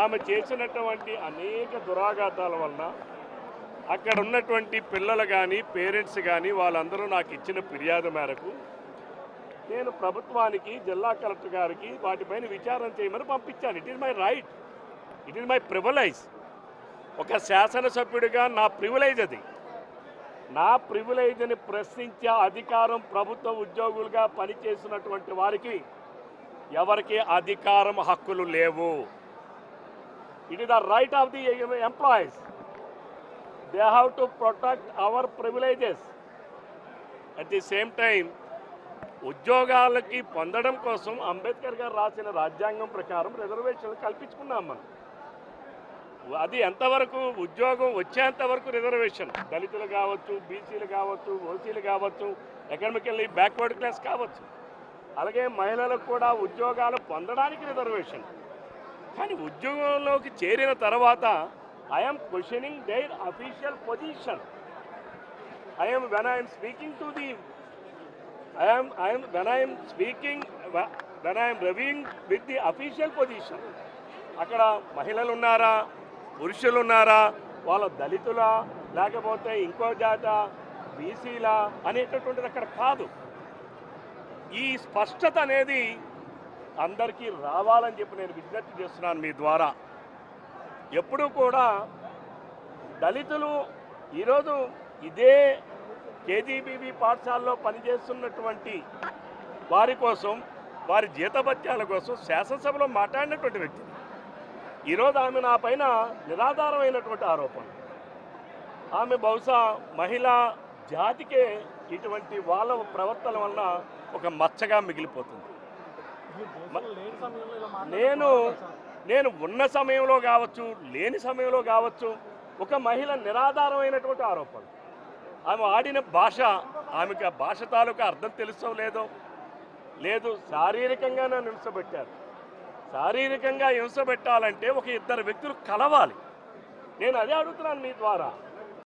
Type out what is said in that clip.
ఆమె చేసినటువంటి అనేక దురాఘాతాల వలన అక్కడ ఉన్నటువంటి పిల్లలు కానీ పేరెంట్స్ కానీ వాళ్ళందరూ నాకు ఇచ్చిన ఫిర్యాదు మేరకు నేను ప్రభుత్వానికి జిల్లా కలెక్టర్ గారికి వాటిపైన విచారణ చేయమని పంపించాను. It is my right, it is my privilege. ఒక శాసనసభ్యుడిగా నా ప్రివిలైజ్ అది. నా ప్రివిలైజ్ని ప్రశ్నించే అధికారం ప్రభుత్వ ఉద్యోగులుగా పనిచేసినటువంటి వారికి ఎవరికి అధికారం హక్కులు లేవు. It is the right of the employees. They have to protect our privileges. At the same time ఉద్యోగాలకి పొందడం కోసం అంబేద్కర్ గారు రాసిన రాజ్యాంగం ప్రకారం రిజర్వేషన్లు కల్పించుకున్నాం మనం. అది ఎంతవరకు ఉద్యోగం వచ్చేంత వరకు రిజర్వేషన్, దళితులు కావచ్చు, బీసీలు కావచ్చు, ఓసీలు కావచ్చు, ఎకనామికల్లీ బ్యాక్వర్డ్ క్లాస్ కావచ్చు, అలాగే మహిళలకు కూడా ఉద్యోగాలు పొందడానికి రిజర్వేషన్. కానీ ఉద్యోగంలోకి చేరిన తర్వాత I'm questioning their official position. when I am speaking to the when I am reviewing with the official position, అక్కడ మహిళలు ఉన్నారా, పురుషులు ఉన్నారా, వాళ్ళ దళితులా లేకపోతే ఇంకో జాత బీసీలా అనేటటువంటిది అక్కడ కాదు. ఈ స్పష్టత అనేది అందరికీ రావాలని చెప్పి నేను విజ్ఞప్తి చేస్తున్నాను మీ ద్వారా. ఎప్పుడూ కూడా దళితులు ఈరోజు ఇదే కేజీబీవీ పాఠశాలలో పనిచేస్తున్నటువంటి వారి కోసం, వారి జీతభత్యాల కోసం శాసనసభలో మాట్లాడినటువంటి వ్యక్తి ఈరోజు ఆమె నా పైన నిరాధారమైనటువంటి ఆరోపణ. ఆమె బహుశా మహిళా జాతికే ఇటువంటి వాళ్ళ ప్రవర్తన వలన ఒక మచ్చగా మిగిలిపోతుంది. నేను ఉన్న సమయంలో కావచ్చు, లేని సమయంలో కావచ్చు, ఒక మహిళ నిరాధారమైనటువంటి ఆరోపణ. ఆమె ఆడిన భాష, ఆమెకు ఆ భాష తాలూకా అర్థం తెలుసో లేదు శారీరకంగా నన్ను హింసపెట్టారు. శారీరకంగా హింస పెట్టాలంటే ఒక ఇద్దరు వ్యక్తులు కలవాలి. నేను అదే అడుగుతున్నాను మీ ద్వారా.